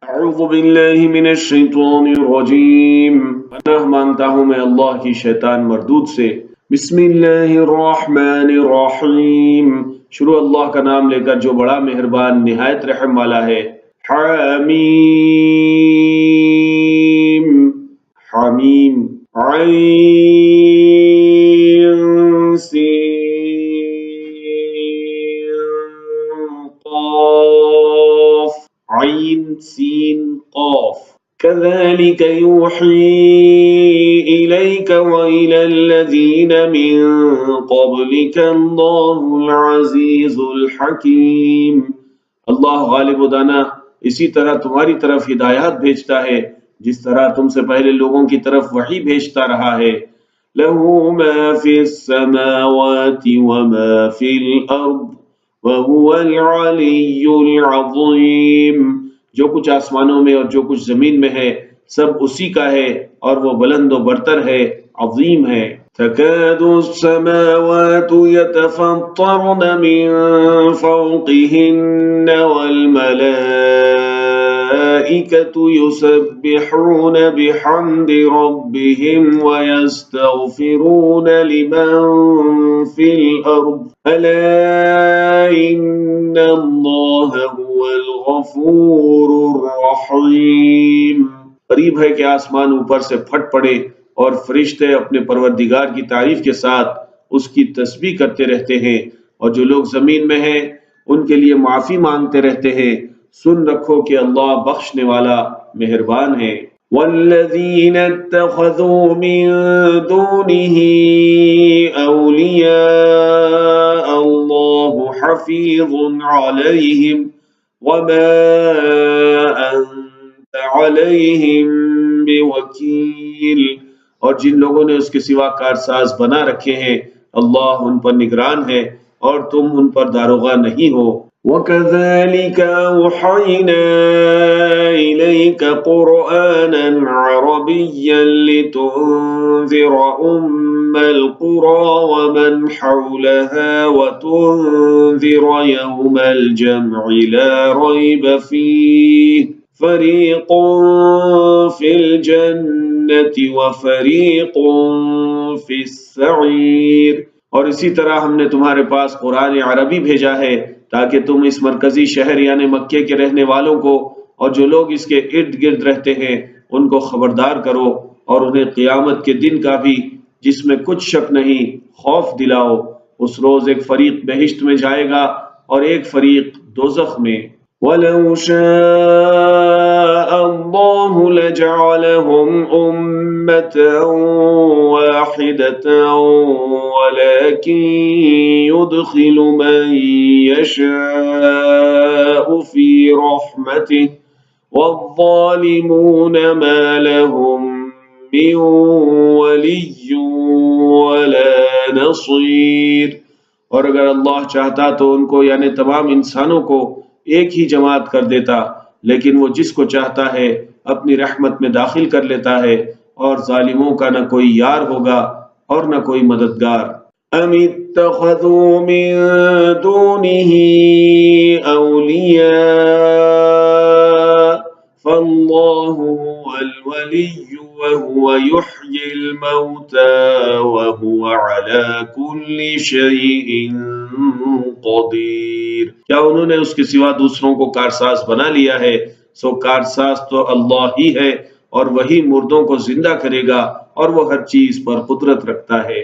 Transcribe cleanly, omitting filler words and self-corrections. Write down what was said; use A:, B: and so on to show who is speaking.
A: اعوذ باللہ من الشیطان الرجیم، پناہ مانگتا ہوں میں اللہ کی شیطان مردود سے۔ بسم اللہ الرحمن الرحیم، شروع اللہ کا نام لے کر جو بڑا مہربان نہایت رحم والا ہے۔ حمیم حمیم عین سین قاف عین سین قاف كذلك يوحي إليك وإلى الذين من قبلك الله العزيز الحكيم۔ اللہ غالب و دانا اسی طرح تمہاری طرف ہدایات بھیجتا ہے جس طرح تم سے پہلے لوگوں کی طرف وحی بھیجتا رہا ہے۔ له ما في السماوات وما في الأرض وهو العلی العظیم، جو کچھ آسمانوں میں اور جو کچھ زمین میں ہے سب اسی کا ہے اور وہ بلند و برتر ہے، عظیم ہے۔ تکاد السماوات يتفطرن من فوقهن والملائكة يسبحون بحمد ربهم ويستغفرون لمن في الأرض ألا إن الله هو الغفور الرحيم۔ قریب ہے کہ آسمان اوپر سے پھٹ پڑے اور فرشتے اپنے پروردگار کی تعریف کے ساتھ اس کی تسبیح کرتے رہتے ہیں، اور جو لوگ زمین میں ہیں ان کے لیے معافی مانگتے رہتے ہیں۔ سن رکھو کہ اللہ بخشنے والا مہربان ہے۔ والذین اتخذوا من دونه اولیاء اللہ حفیظ علیہم وما انت علیہم بوکیل، اور جن لوگوں نے اس کے سوا کارساز بنا رکھے ہیں اللہ ان پر نگران ہے اور تم ان پر داروغہ نہیں ہو۔ وَكَذَلِكَ أَوْحَيْنَا إِلَيْكَ قُرْآنًا عَرَبِيًّا لِتُنذِرَ أُمَّ الْقُرَى وَمَنْ حَوْلَهَا وَتُنذِرَ يَوْمَ الْجَمْعِ لَا رَيْبَ فِيهِ فَرِيقٌ فِي الْجَنَّةِ وَفَرِيقٌ فِي السَّعِيرِ۔ اور اسی طرح ہم نے تمہارے پاس قرآن عربی بھیجا ہے تاکہ تم اس مرکزی شہر یعنی مکے کے رہنے والوں کو اور جو لوگ اس کے ارد گرد رہتے ہیں ان کو خبردار کرو، اور انہیں قیامت کے دن کا بھی جس میں کچھ شک نہیں خوف دلاؤ۔ اس روز ایک فریق بہشت میں جائے گا اور ایک فریق دوزخ میں۔ وَلَوْ شَاءَ اللَّهُ لَجَعَلَهُمْ أُمَّةً وَاحِدَةً وَلَكِنْ يُدْخِلُ مَنْ يَشَاءُ فِي رَحْمَتِهِ وَالظَّالِمُونَ مَا لَهُمْ مِنْ وَلِيٍّ وَلَا نَصِيرٍ۔ اور اگر اللہ چاہتا تو ان کو یعنی تمام انسانوں کو ایک ہی جماعت کر دیتا، لیکن وہ جس کو چاہتا ہے اپنی رحمت میں داخل کر لیتا ہے، اور ظالموں کا نہ کوئی یار ہوگا اور نہ کوئی مددگار۔ ام اتخذوا من دونه اولیاء فالله هو الولی وهو يحيي الموتى وهو على كل شيء قدیر۔ کیا انہوں نے اس کے سوا دوسروں کو کارساز بنا لیا ہے؟ سو کارساز تو اللہ ہی ہے، اور وہی مردوں کو زندہ کرے گا اور وہ ہر چیز پر قدرت رکھتا ہے۔